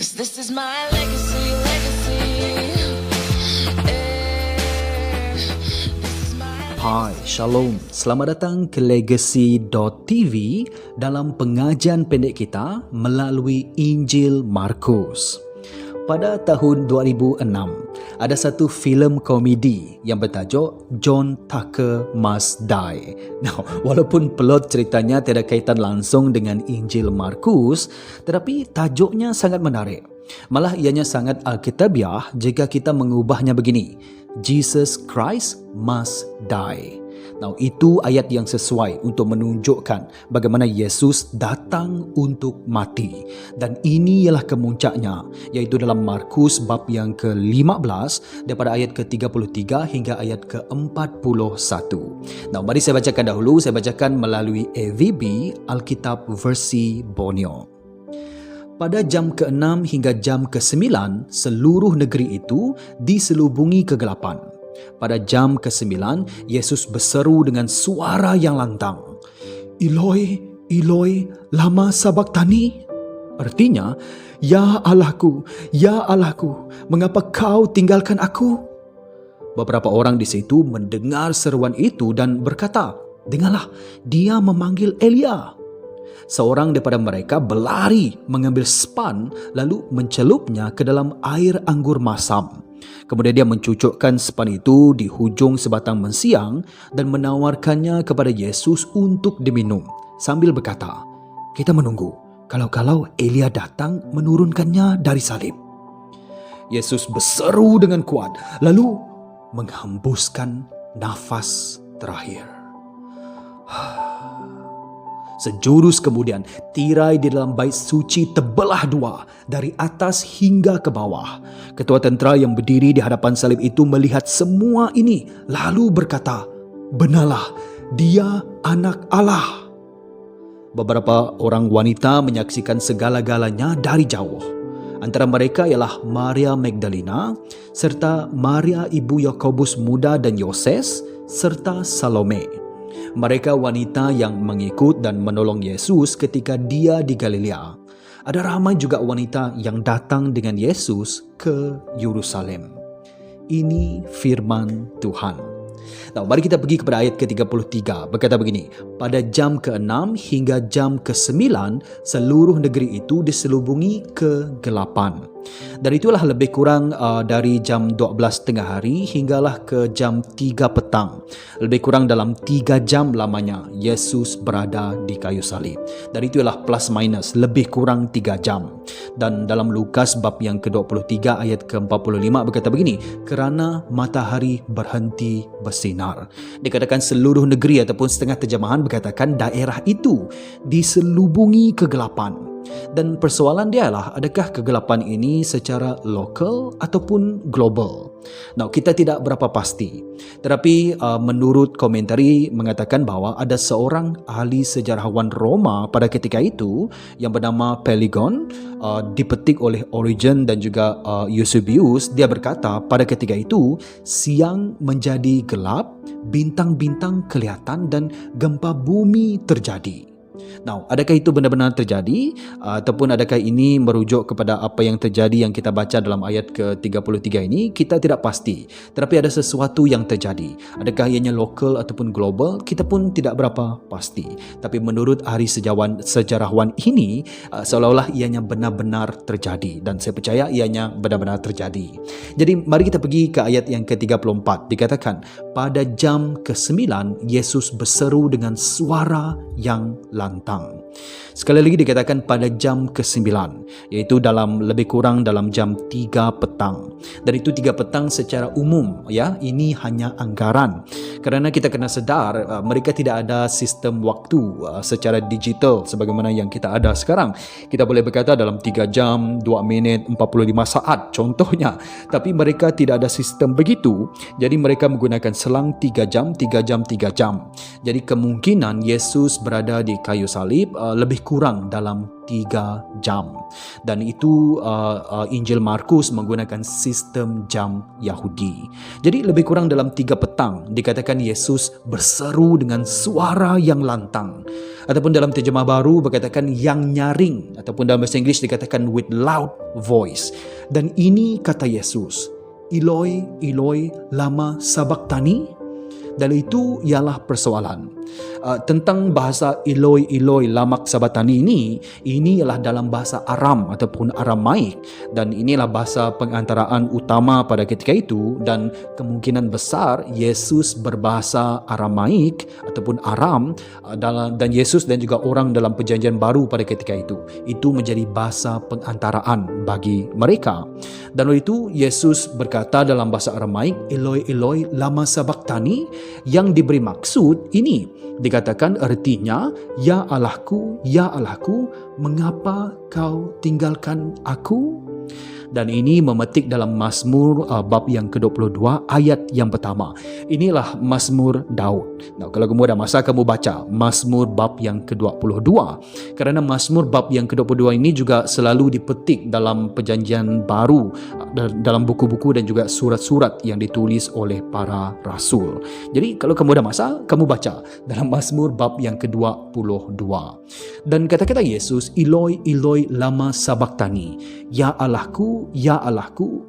'Cause this is my legacy, legacy. This is my Hai, Shalom. Selamat datang ke Legacy.tv dalam pengajian pendek kita melalui Injil Markus. Pada tahun 2006, ada satu filem komedi yang bertajuk John Tucker Must Die. Now, walaupun plot ceritanya tiada kaitan langsung dengan Injil Markus, tetapi tajuknya sangat menarik. Malah ianya sangat alkitabiah jika kita mengubahnya begini: Jesus Christ must die. Now, itu ayat yang sesuai untuk menunjukkan bagaimana Yesus datang untuk mati. Dan ini ialah kemuncaknya, iaitu dalam Markus bab yang ke-15 daripada ayat ke-33 hingga ayat ke-41. Now, mari saya bacakan dahulu. Saya bacakan melalui AVB Alkitab versi Borneo. Pada jam ke-6 hingga jam ke-9, seluruh negeri itu diselubungi kegelapan. Pada jam ke-9, Yesus berseru dengan suara yang lantang, "Eloi, Eloi, lama sabachthani?" Artinya, "Ya Allahku, mengapa kau tinggalkan aku?" Beberapa orang di situ mendengar seruan itu dan berkata, "Dengarlah, dia memanggil Elia." Seorang daripada mereka berlari mengambil span lalu mencelupnya ke dalam air anggur masam. Kemudian dia mencucukkan span itu di hujung sebatang mensiang dan menawarkannya kepada Yesus untuk diminum sambil berkata, "Kita menunggu kalau Elia datang menurunkannya dari salib." Yesus berseru dengan kuat lalu menghembuskan nafas terakhir. Sejurus kemudian, tirai di dalam bait suci terbelah dua dari atas hingga ke bawah. Ketua tentera yang berdiri di hadapan salib itu melihat semua ini lalu berkata, "Benarlah, dia anak Allah." Beberapa orang wanita menyaksikan segala-galanya dari jauh. Antara mereka ialah Maria Magdalena serta Maria ibu Yakobus muda dan Yoses serta Salome. Mereka wanita yang mengikut dan menolong Yesus ketika dia di Galilea. Ada ramai juga wanita yang datang dengan Yesus ke Yerusalem. Ini firman Tuhan. Nah, mari kita pergi kepada ayat ke-33. Berkata begini, pada jam ke-6 hingga jam ke-9, seluruh negeri itu diselubungi kegelapan. Dan itulah lebih kurang dari jam 12 tengah hari hinggalah ke jam 3 petang. Lebih kurang dalam 3 jam lamanya Yesus berada di kayu salib. Dan itulah plus minus lebih kurang 3 jam. Dan dalam Lukas bab yang ke-23 ayat ke-45 berkata begini, kerana matahari berhenti bersinar. Dikatakan seluruh negeri ataupun setengah terjemahan berkatakan daerah itu diselubungi kegelapan. Dan persoalan dia adalah, adakah kegelapan ini secara lokal ataupun global? Nah, kita tidak berapa pasti. Tetapi menurut komentari mengatakan bahawa ada seorang ahli sejarawan Roma pada ketika itu yang bernama Peligon, dipetik oleh Origen dan juga Eusebius. Dia berkata pada ketika itu siang menjadi gelap, bintang-bintang kelihatan dan gempa bumi terjadi. Now, adakah itu benar-benar terjadi ataupun adakah ini merujuk kepada apa yang terjadi yang kita baca dalam ayat ke-33 ini? Kita tidak pasti. Tetapi ada sesuatu yang terjadi. Adakah ianya lokal ataupun global? Kita pun tidak berapa pasti. Tapi menurut ahli sejarawan ini, seolah-olah ianya benar-benar terjadi. Dan saya percaya ianya benar-benar terjadi. Jadi, mari kita pergi ke ayat yang ke-34. Dikatakan, pada jam ke-9, Yesus berseru dengan suara yang lantang. Sekali lagi dikatakan pada jam ke-9, iaitu dalam lebih kurang dalam jam 3 petang. Dan itu 3 petang secara umum, ya. Ini hanya anggaran. Kerana kita kena sedar mereka tidak ada sistem waktu secara digital sebagaimana yang kita ada sekarang. Kita boleh berkata dalam 3 jam, 2 minit, 45 saat contohnya. Tapi mereka tidak ada sistem begitu. Jadi mereka menggunakan selang 3 jam, 3 jam, 3 jam. Jadi kemungkinan Yesus berada di kayu kayu salib lebih kurang dalam 3 jam. Dan itu Injil Markus menggunakan sistem jam Yahudi. Jadi lebih kurang dalam 3 petang dikatakan Yesus berseru dengan suara yang lantang. Ataupun dalam terjemah baru berkatakan yang nyaring. Ataupun dalam bahasa Inggeris dikatakan with loud voice. Dan ini kata Yesus, Eloi, Eloi, lama sabachthani. Dan itu ialah persoalan. Tentang bahasa Eloi, Eloi, lama sabachthani ini ialah dalam bahasa Aram ataupun Aramaik. Dan inilah bahasa pengantaraan utama pada ketika itu. Dan kemungkinan besar Yesus berbahasa Aramaik ataupun Aram. Dan Yesus dan juga orang dalam perjanjian baru pada ketika itu. Itu menjadi bahasa pengantaraan bagi mereka. Dan oleh itu Yesus berkata dalam bahasa Aramaik, Eloi, Eloi, lama sabachthani, yang diberi maksud ini. Dikatakan artinya, Ya Allahku, mengapa kau tinggalkan aku? Dan ini memetik dalam Mazmur bab yang ke-22 ayat yang pertama. Inilah Mazmur Daud. Nah, kalau kamu ada masa, kamu baca Mazmur bab yang ke-22. Kerana Mazmur bab yang ke-22 ini juga selalu dipetik dalam perjanjian baru, dalam buku-buku dan juga surat-surat yang ditulis oleh para rasul. Jadi kalau kamu ada masa, kamu baca dalam Mazmur bab yang ke-22. Dan kata-kata Yesus, Eloi, Eloi, lama sabachthani. Ya Allahku,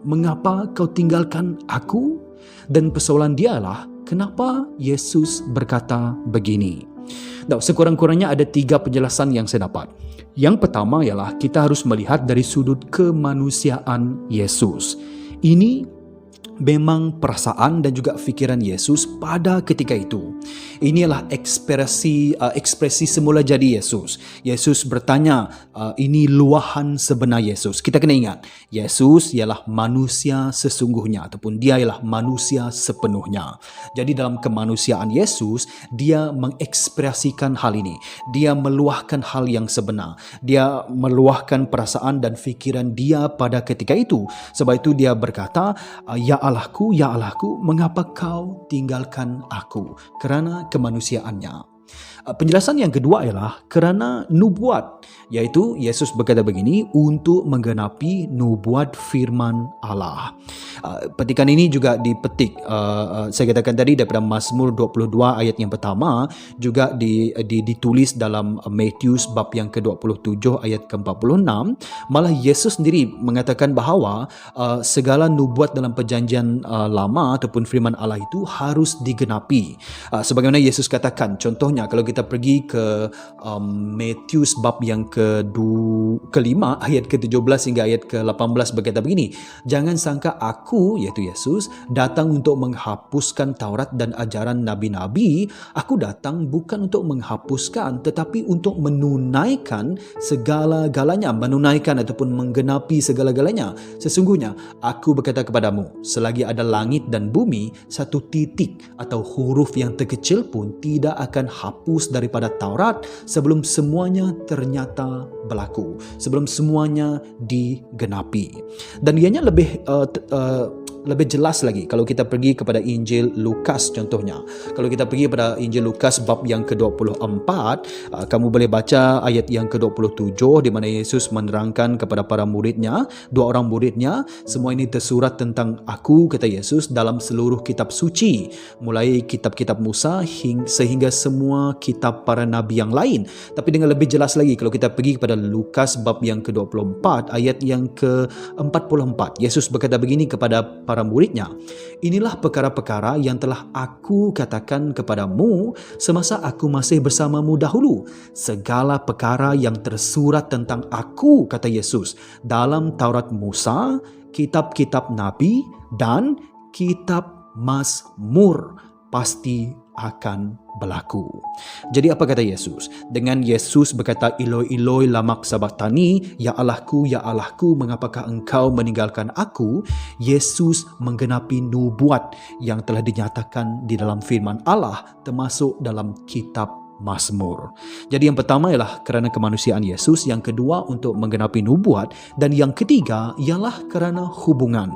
mengapa kau tinggalkan aku? Dan persoalan dialah, kenapa Yesus berkata begini? Nah, sekurang-kurangnya ada 3 penjelasan yang saya dapat. Yang pertama ialah kita harus melihat dari sudut kemanusiaan Yesus. Ini memang perasaan dan juga fikiran Yesus pada ketika itu. Inilah ekspresi semula jadi Yesus. Yesus bertanya, ini luahan sebenar Yesus. Kita kena ingat, Yesus ialah manusia sesungguhnya ataupun dia ialah manusia sepenuhnya. Jadi dalam kemanusiaan Yesus, dia mengekspresikan hal ini. Dia meluahkan hal yang sebenar. Dia meluahkan perasaan dan fikiran dia pada ketika itu. Sebab itu dia berkata, Ya Allahku, mengapa kau tinggalkan aku? Kerana kemanusiaannya. Penjelasan yang kedua ialah kerana nubuat, iaitu Yesus berkata begini untuk menggenapi nubuat firman Allah. Petikan ini juga dipetik, saya katakan tadi daripada Mazmur 22 ayat yang pertama, juga ditulis dalam Matius bab yang ke-27 ayat ke-46. Malah Yesus sendiri mengatakan bahawa segala nubuat dalam perjanjian lama ataupun firman Allah itu harus digenapi. Sebagaimana Yesus katakan, contohnya kalau kita pergi ke Matius bab yang ke-5 ayat ke-17 hingga ayat ke-18 berkata begini, jangan sangka aku, iaitu Yesus, datang untuk menghapuskan Taurat dan ajaran nabi-nabi. Aku datang bukan untuk menghapuskan tetapi untuk menunaikan segala-galanya, menunaikan ataupun menggenapi segala-galanya. Sesungguhnya aku berkata kepadamu, selagi ada langit dan bumi, satu titik atau huruf yang terkecil pun tidak akan hapus daripada Taurat sebelum semuanya ternyata berlaku, sebelum semuanya digenapi. Dan ianya lebih jelas lagi kalau kita pergi kepada Injil Lukas contohnya. Kalau kita pergi kepada Injil Lukas bab yang ke-24, kamu boleh baca ayat yang ke-27 di mana Yesus menerangkan kepada para muridnya, 2 orang muridnya, semua ini tersurat tentang aku, kata Yesus, dalam seluruh kitab suci, mulai kitab-kitab Musa sehingga semua kitab para nabi yang lain. Tapi dengan lebih jelas lagi kalau kita pergi kepada Lukas bab yang ke-24 ayat yang ke-44, Yesus berkata begini kepada para muridnya, inilah perkara-perkara yang telah aku katakan kepadamu semasa aku masih bersamamu dahulu. Segala perkara yang tersurat tentang aku, kata Yesus, dalam Taurat Musa, kitab-kitab Nabi dan kitab Mazmur pasti akan berlaku. Jadi apa kata Yesus? Dengan Yesus berkata Eloi Eloi lama sabachthani, ya Allahku, mengapakah engkau meninggalkan aku? Yesus menggenapi nubuat yang telah dinyatakan di dalam firman Allah, termasuk dalam kitab Mazmur. Jadi yang pertama ialah kerana kemanusiaan Yesus, yang kedua untuk menggenapi nubuat, dan yang ketiga ialah kerana hubungan.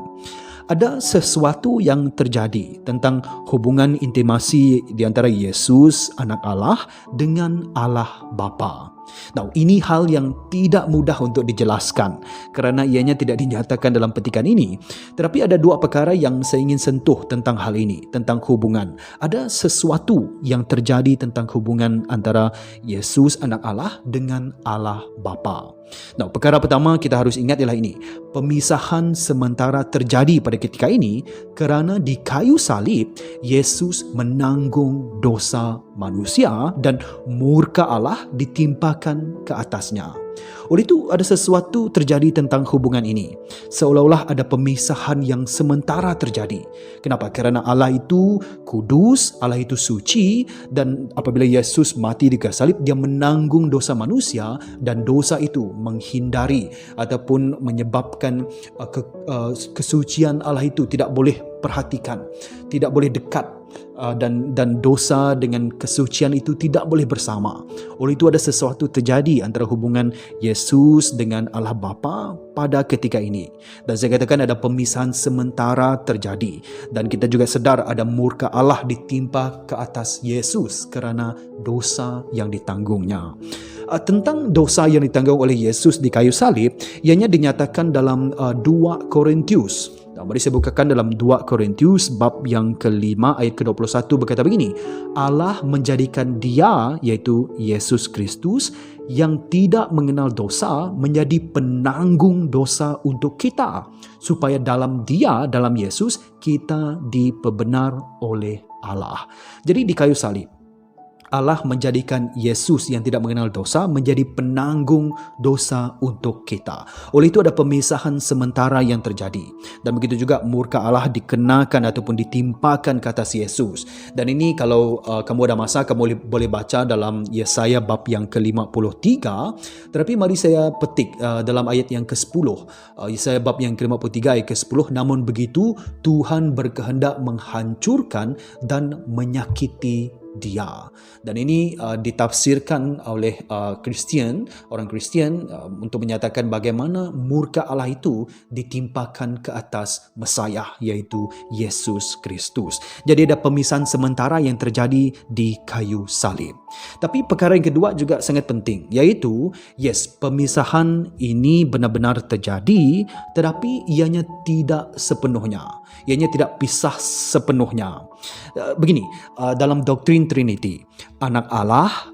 ada sesuatu yang terjadi tentang hubungan intimasi di antara Yesus, anak Allah, dengan Allah Bapa. Nah, ini hal yang tidak mudah untuk dijelaskan kerana ianya tidak dinyatakan dalam petikan ini. Tetapi ada dua perkara yang saya ingin sentuh tentang hal ini, tentang hubungan. Ada sesuatu yang terjadi tentang hubungan antara Yesus, anak Allah, dengan Allah Bapa. Nah, perkara pertama kita harus ingat ialah ini. Pemisahan sementara terjadi pada ketika ini kerana di kayu salib Yesus menanggung dosa manusia dan murka Allah ditimpakan ke atasnya. Oleh itu ada sesuatu terjadi tentang hubungan ini. Seolah-olah ada pemisahan yang sementara terjadi. Kenapa? Kerana Allah itu kudus, Allah itu suci, dan apabila Yesus mati di kayu salib, dia menanggung dosa manusia, dan dosa itu menghindari ataupun menyebabkan kesucian Allah itu tidak boleh perhatikan, tidak boleh dekat, dan dosa dengan kesucian itu tidak boleh bersama. Oleh itu ada sesuatu terjadi antara hubungan Yesus dengan Allah Bapa pada ketika ini. Dan saya katakan ada pemisahan sementara terjadi. Dan kita juga sedar ada murka Allah ditimpa ke atas Yesus kerana dosa yang ditanggungnya. Tentang dosa yang ditanggung oleh Yesus di kayu salib, ianya dinyatakan dalam 2 Korintius. Mari saya bukakan dalam 2 Korintius bab yang ke-5 ayat ke-21 berkata begini. Allah menjadikan dia, iaitu Yesus Kristus, yang tidak mengenal dosa menjadi penanggung dosa untuk kita, supaya dalam dia, dalam Yesus, kita diperbenar oleh Allah. Jadi di kayu salib Allah menjadikan Yesus yang tidak mengenal dosa menjadi penanggung dosa untuk kita. Oleh itu ada pemisahan sementara yang terjadi. Dan begitu juga murka Allah dikenakan ataupun ditimpakan ke atas Yesus. Dan ini kalau kamu ada masa, kamu boleh baca dalam Yesaya bab yang ke-53. Tetapi mari saya petik dalam ayat yang ke-10. Yesaya bab yang ke-53 ayat ke-10. Namun begitu Tuhan berkehendak menghancurkan dan menyakiti dia. Dan ini ditafsirkan oleh orang Kristian untuk menyatakan bagaimana murka Allah itu ditimpakan ke atas Mesias, iaitu Yesus Kristus. Jadi ada pemisahan sementara yang terjadi di kayu salib. Tapi perkara yang kedua juga sangat penting, iaitu pemisahan ini benar-benar terjadi, tetapi ianya tidak sepenuhnya. Ianya tidak pisah sepenuhnya. Begini, dalam doktrin Trinity, anak Allah,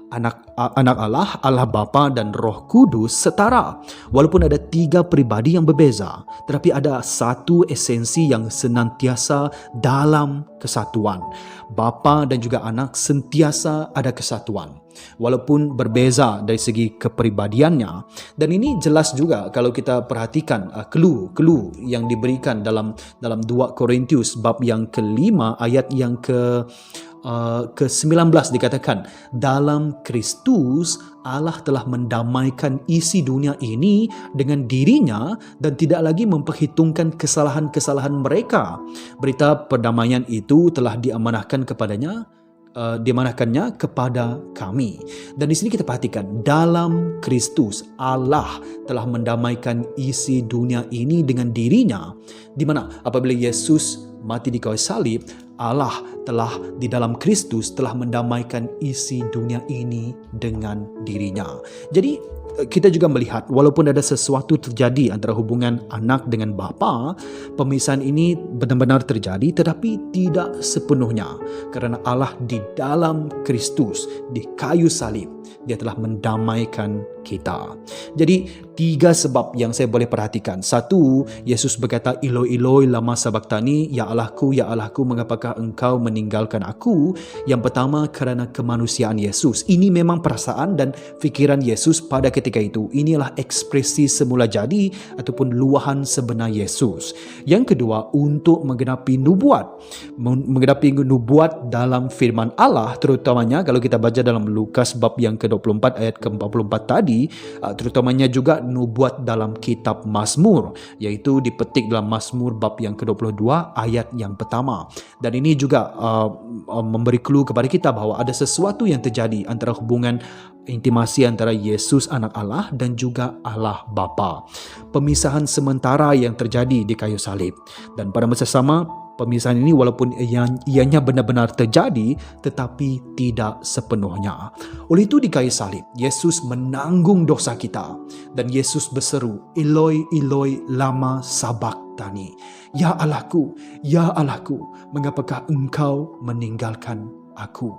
Allah Bapa dan Roh Kudus setara. Walaupun ada 3 pribadi yang berbeza, tetapi ada satu esensi yang senantiasa dalam kesatuan. Bapa dan juga anak sentiasa ada kesatuan, walaupun berbeza dari segi kepribadiannya. Dan ini jelas juga kalau kita perhatikan clue yang diberikan dalam 2 Korintius bab yang ke-5 ayat yang ke-19 dikatakan, dalam Kristus Allah telah mendamaikan isi dunia ini dengan dirinya dan tidak lagi memperhitungkan kesalahan-kesalahan mereka. Berita perdamaian itu telah diamanahkannya kepada kami. Dan di sini kita perhatikan, dalam Kristus Allah telah mendamaikan isi dunia ini dengan dirinya. Di mana apabila Yesus mati di kayu salib, Allah telah di dalam Kristus telah mendamaikan isi dunia ini dengan dirinya. Jadi kita juga melihat walaupun ada sesuatu terjadi antara hubungan anak dengan bapa, pemisahan ini benar-benar terjadi tetapi tidak sepenuhnya, kerana Allah di dalam Kristus di kayu salib dia telah mendamaikan kita. Jadi 3 sebab yang saya boleh perhatikan. 1, Yesus berkata, Eloi Eloi lama sabachthani, ya Allahku mengapakah engkau meninggalkan aku? Yang pertama kerana kemanusiaan Yesus. Ini memang perasaan dan fikiran Yesus pada ketika itu. Inilah ekspresi semula jadi ataupun luahan sebenar Yesus. Yang kedua, untuk menggenapi nubuat. Menggenapi nubuat dalam firman Allah, terutamanya kalau kita baca dalam Lukas bab yang ke-24 ayat ke-44 tadi, terutamanya juga nubuat dalam kitab Mazmur, iaitu dipetik dalam Mazmur bab yang ke-22 ayat yang pertama. Dan ini juga memberi clue kepada kita bahawa ada sesuatu yang terjadi antara hubungan intimasi antara Yesus anak Allah dan juga Allah Bapa. Pemisahan sementara yang terjadi di kayu salib. Dan pada masa sama, pemisahan ini walaupun ianya benar-benar terjadi, tetapi tidak sepenuhnya. Oleh itu di kayu salib, Yesus menanggung dosa kita. Dan Yesus berseru, Eloi, Eloi, lama sabachthani. Ya Allahku, mengapakah engkau meninggalkan aku?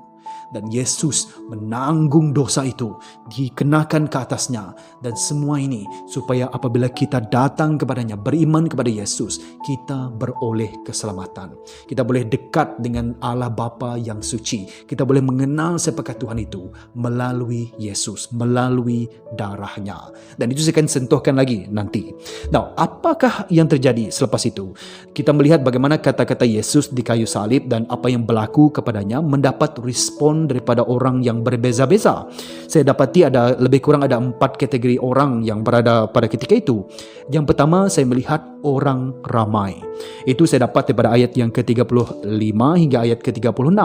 Dan Yesus menanggung dosa itu, dikenakan ke atasnya. Dan semua ini supaya apabila kita datang kepadanya, beriman kepada Yesus, kita beroleh keselamatan. Kita boleh dekat dengan Allah Bapa yang suci. Kita boleh mengenal siapakah Tuhan itu melalui Yesus, melalui darahnya. Dan itu saya akan sentuhkan lagi nanti. Nah, apakah yang terjadi selepas itu? Kita melihat bagaimana kata-kata Yesus di kayu salib dan apa yang berlaku kepadanya mendapat respon daripada orang yang berbeza-beza. Saya dapati ada lebih kurang ada 4 kategori orang yang berada pada ketika itu. Yang pertama, saya melihat orang ramai. Itu saya dapat daripada ayat yang ke-35 hingga ayat ke-36.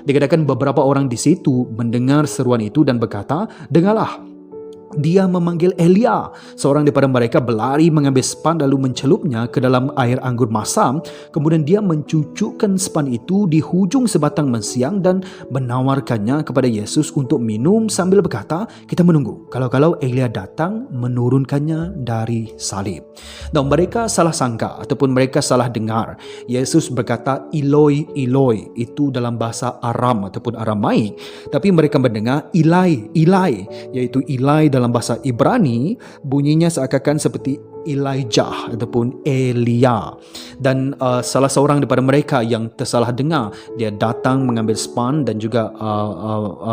Dikatakan beberapa orang di situ mendengar seruan itu dan berkata, "Dengarlah, dia memanggil Elia." Seorang daripada mereka berlari mengambil span lalu mencelupnya ke dalam air anggur masam. Kemudian dia mencucukkan span itu di hujung sebatang mensiang dan menawarkannya kepada Yesus untuk minum sambil berkata, "Kita menunggu kalau Elia datang menurunkannya dari salib." Dan mereka salah sangka ataupun mereka salah dengar. Yesus berkata Eloi, Eloi, itu dalam bahasa Aram ataupun Aramaik. Tapi mereka mendengar Ilai, Ilai, iaitu Ilai dalam bahasa Ibrani bunyinya seakan-akan seperti Elijah ataupun Elia. Dan salah seorang daripada mereka yang tersalah dengar, dia datang mengambil span dan juga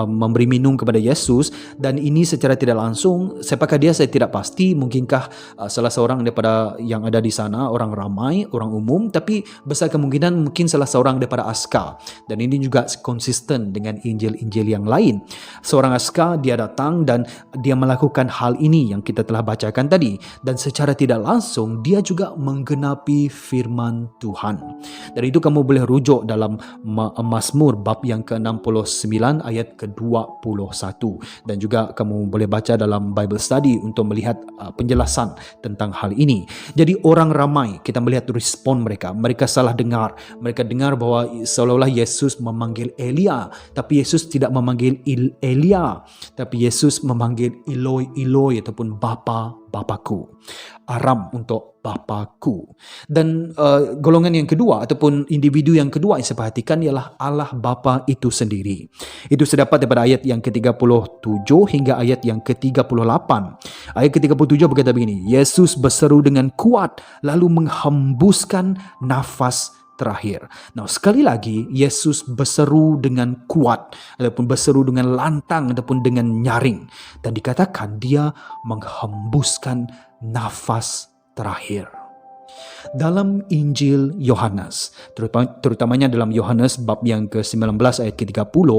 memberi minum kepada Yesus. Dan ini secara tidak langsung, siapakah dia saya tidak pasti. Mungkinkah salah seorang daripada yang ada di sana, orang ramai, orang umum, tapi besar kemungkinan mungkin salah seorang daripada askar. Dan ini juga konsisten dengan Injil-Injil yang lain. Seorang askar, dia datang dan dia melakukan hal ini yang kita telah bacakan tadi. Dan secara tidak langsung dia juga menggenapi firman Tuhan. Dan itu kamu boleh rujuk dalam Mazmur bab yang ke-69 ayat ke-21. Dan juga kamu boleh baca dalam Bible Study untuk melihat penjelasan tentang hal ini. Jadi orang ramai, kita melihat respon mereka. Mereka salah dengar. Mereka dengar bahwa seolah-olah Yesus memanggil Elia, tapi Yesus tidak memanggil Elia, tapi Yesus memanggil Eloi, Eloi ataupun Bapa-Bapaku. Aram untuk Bapakku. Dan golongan yang kedua ataupun individu yang kedua yang saya perhatikan ialah Allah Bapa itu sendiri. Itu saya dapat daripada ayat yang ke-37 hingga ayat yang ke-38. Ayat ke-37 berkata begini, Yesus berseru dengan kuat lalu menghembuskan nafas terakhir. Nah, sekali lagi Yesus berseru dengan kuat ataupun berseru dengan lantang ataupun dengan nyaring, dan dikatakan dia menghembuskan nafas terakhir. Dalam Injil Yohanes, terutamanya dalam Yohanes bab yang ke-19 ayat ke-30,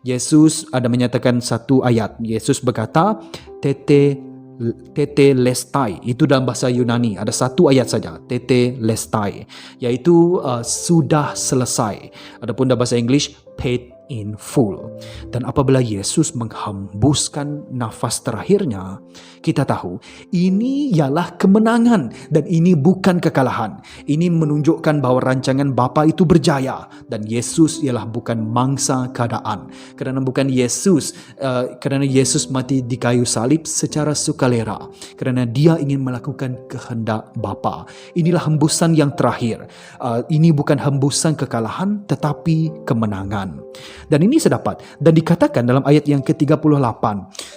Yesus ada menyatakan satu ayat. Yesus berkata, Tete lestai, itu dalam bahasa Yunani ada satu ayat saja, Tete lestai, iaitu sudah selesai. Adapun dalam bahasa English, paid in full. Dan apabila Yesus menghembuskan nafas terakhirnya, kita tahu ini ialah kemenangan dan ini bukan kekalahan. Ini menunjukkan bahawa rancangan Bapa itu berjaya dan Yesus ialah bukan mangsa keadaan. Kerana Yesus mati di kayu salib secara sukarela, kerana dia ingin melakukan kehendak Bapa. Inilah hembusan yang terakhir. Ini bukan hembusan kekalahan tetapi kemenangan. Dan ini sedapat dan dikatakan dalam ayat yang ke-38,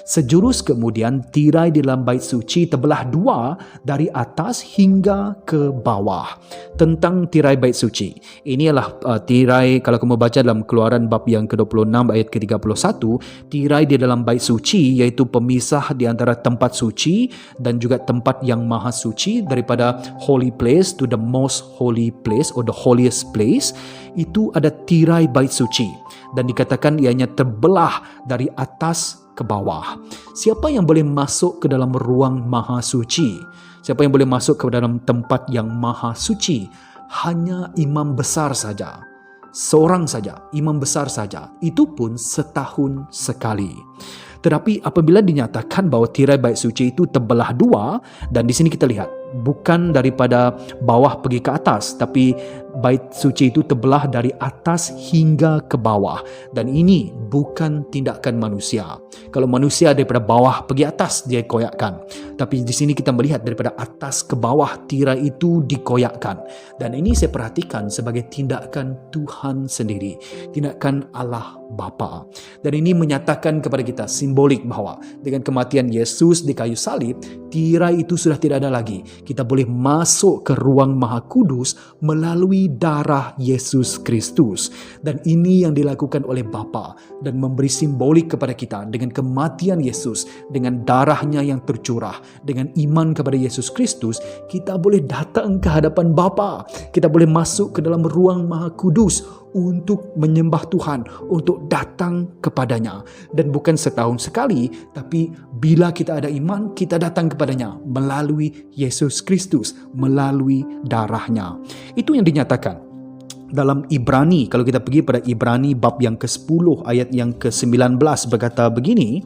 sejurus kemudian tirai di dalam bait suci terbelah dua dari atas hingga ke bawah. Tentang tirai bait suci, ini adalah tirai, kalau kamu baca dalam Keluaran bab yang ke-26 ayat ke-31, tirai di dalam bait suci iaitu pemisah di antara tempat suci dan juga tempat yang maha suci, daripada holy place to the most holy place or the holiest place. Itu ada tirai bait suci dan dikatakan ianya terbelah dari atas ke bawah. Siapa yang boleh masuk ke dalam ruang maha suci? Siapa yang boleh masuk ke dalam tempat yang maha suci? Hanya imam besar saja. Seorang saja, imam besar saja. Itu pun setahun sekali. Tetapi apabila dinyatakan bahawa tirai bait suci itu terbelah dua, dan di sini kita lihat bukan daripada bawah pergi ke atas, tapi bait suci itu terbelah dari atas hingga ke bawah, dan ini bukan tindakan manusia. Kalau manusia daripada bawah pergi atas dia koyakkan, tapi di sini kita melihat daripada atas ke bawah tirai itu dikoyakkan, dan ini saya perhatikan sebagai tindakan Tuhan sendiri, tindakan Allah Bapa. Dan ini menyatakan kepada kita simbolik bahawa dengan kematian Yesus di kayu salib, tirai itu sudah tidak ada lagi. Kita boleh masuk ke ruang Maha Kudus melalui darah Yesus Kristus. Dan ini yang dilakukan oleh Bapa dan memberi simbolik kepada kita dengan kematian Yesus, dengan darahnya yang tercurah, dengan iman kepada Yesus Kristus, kita boleh datang ke hadapan Bapa. Kita boleh masuk ke dalam ruang Maha Kudus untuk menyembah Tuhan, untuk datang kepadanya. Dan bukan setahun sekali, tapi bila kita ada iman, kita datang kepadanya melalui Yesus Kristus, melalui darahnya. Itu yang dinyatakan dalam Ibrani. Kalau kita pergi pada Ibrani bab yang ke-10 ayat yang ke-19 berkata begini,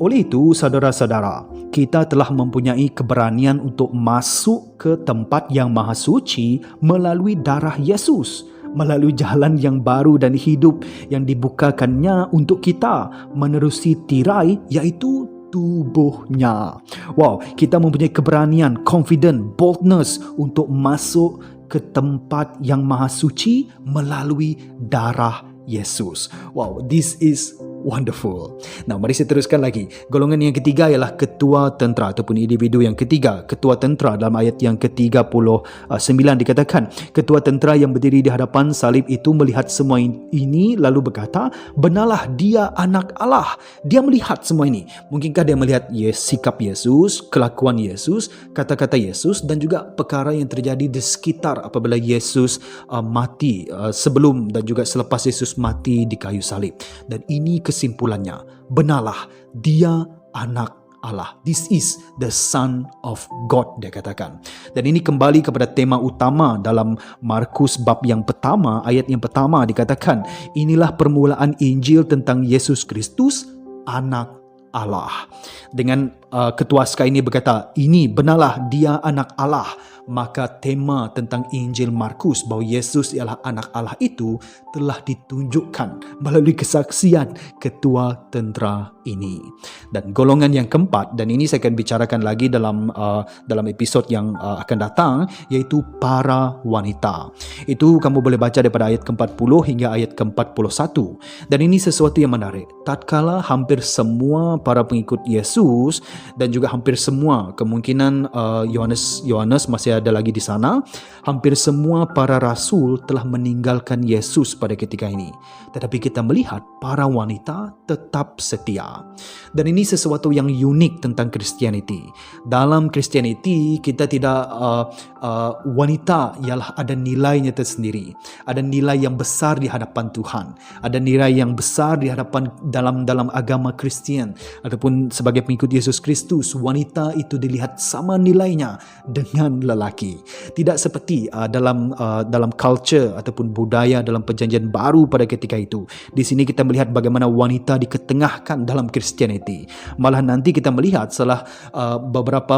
oleh itu saudara-saudara, kita telah mempunyai keberanian untuk masuk ke tempat yang maha suci melalui darah Yesus, melalui jalan yang baru dan hidup yang dibukakannya untuk kita menerusi tirai, iaitu tubuhnya. Wow, kita mempunyai keberanian, confident, boldness untuk masuk ke tempat yang maha suci melalui darah Yesus. Wow, this is wonderful. Nah, mari saya teruskan lagi. Golongan yang ketiga ialah ketua tentera ataupun individu yang ketiga. Ketua tentera dalam ayat yang ke-39 dikatakan, ketua tentera yang berdiri di hadapan salib itu melihat semua ini lalu berkata, benarlah dia anak Allah. Dia melihat semua ini. Mungkinkah dia melihat sikap Yesus, kelakuan Yesus, kata-kata Yesus, dan juga perkara yang terjadi di sekitar apabila Yesus mati, sebelum dan juga selepas Yesus mati di kayu salib. Dan ini kesimpulannya, benarlah dia anak Allah. This is the Son of God, dia katakan. Dan ini kembali kepada tema utama dalam Markus bab yang pertama, ayat yang pertama dikatakan, inilah permulaan Injil tentang Yesus Kristus, anak Allah. Dengan ketua SKA ini berkata, ini benarlah dia anak Allah, maka tema tentang Injil Markus bahawa Yesus ialah anak Allah itu telah ditunjukkan melalui kesaksian ketua tentera ini. Dan golongan yang keempat, dan ini saya akan bicarakan lagi dalam episod yang akan datang, iaitu para wanita. Itu kamu boleh baca daripada ayat ke-40 hingga ayat ke-41. Dan ini sesuatu yang menarik. Tatkala hampir semua para pengikut Yesus dan juga hampir semua, kemungkinan Yohanes masih ada lagi di sana, hampir semua para rasul telah meninggalkan Yesus pada ketika ini. Tetapi kita melihat para wanita tetap setia. Dan ini sesuatu yang unik tentang Christianity. Dalam Christianity kita tidak wanita ialah ada nilainya tersendiri. Ada nilai yang besar di hadapan Tuhan. Ada nilai yang besar di hadapan dalam agama Kristian ataupun sebagai pengikut Yesus Kristus, wanita itu dilihat sama nilainya dengan lelaki. Tidak seperti dalam culture ataupun budaya dalam perjanjian baru pada ketika itu. Di sini kita melihat bagaimana wanita diketengahkan dalam Christianity. Malah nanti kita melihat setelah beberapa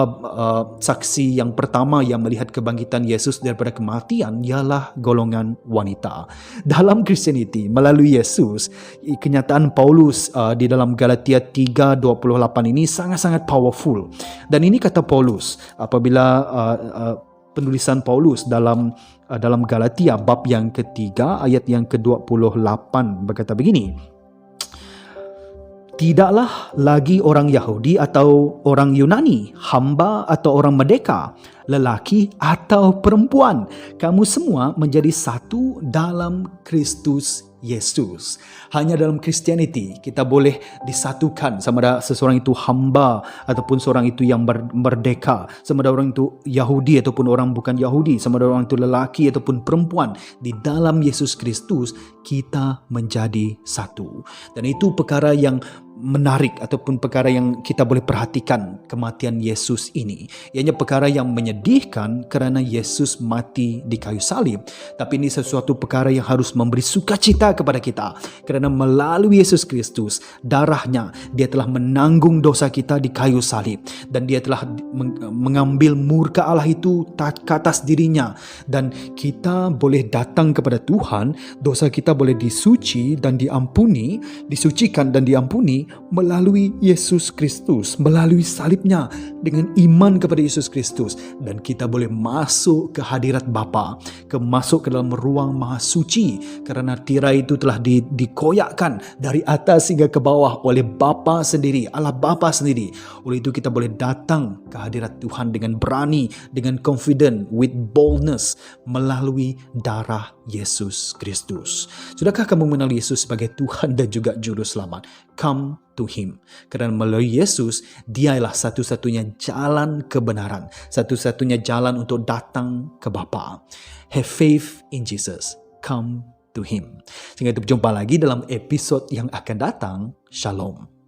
saksi yang pertama yang melihat kebangkitan Yesus daripada kematian ialah golongan wanita. Dalam Christianity melalui Yesus, kenyataan Paulus di dalam Galatia 3:28 ini sangat-sangat powerful. Dan ini kata Paulus apabila penulisan Paulus dalam Galatia bab yang ketiga ayat yang ke-28 berkata begini, tidaklah lagi orang Yahudi atau orang Yunani, hamba atau orang merdeka, lelaki atau perempuan, kamu semua menjadi satu dalam Kristus Yesus. Hanya dalam Christianity kita boleh disatukan, sama ada seseorang itu hamba ataupun seorang itu yang merdeka, sama ada orang itu Yahudi ataupun orang bukan Yahudi, sama ada orang itu lelaki ataupun perempuan. Di dalam Yesus Kristus kita menjadi satu. Dan itu perkara yang menarik ataupun perkara yang kita boleh perhatikan kematian Yesus ini. Ianya perkara yang menyedihkan kerana Yesus mati di kayu salib. Tapi ini sesuatu perkara yang harus memberi sukacita kepada kita. Kerana melalui Yesus Kristus, darahnya, dia telah menanggung dosa kita di kayu salib. Dan dia telah mengambil murka Allah itu ke atas dirinya. Dan kita boleh datang kepada Tuhan, dosa kita boleh disuci dan diampuni, disucikan dan diampuni melalui Yesus Kristus, melalui salibnya, dengan iman kepada Yesus Kristus. Dan kita boleh masuk ke hadirat Bapa, masuk ke dalam ruang maha suci, kerana tirai itu telah dikoyakkan dari atas hingga ke bawah oleh Bapa sendiri, Allah Bapa sendiri. Oleh itu kita boleh datang ke hadirat Tuhan dengan berani, dengan confident, with boldness, melalui darah Yesus Kristus. Sudahkah kamu mengenal Yesus sebagai Tuhan dan juga Juru Selamat? Come to Him. Kerana melalui Yesus, Dia ialah satu-satunya jalan kebenaran, satu-satunya jalan untuk datang ke Bapa. Have faith in Jesus. Come to Him. Sehingga kita berjumpa lagi dalam episod yang akan datang. Shalom.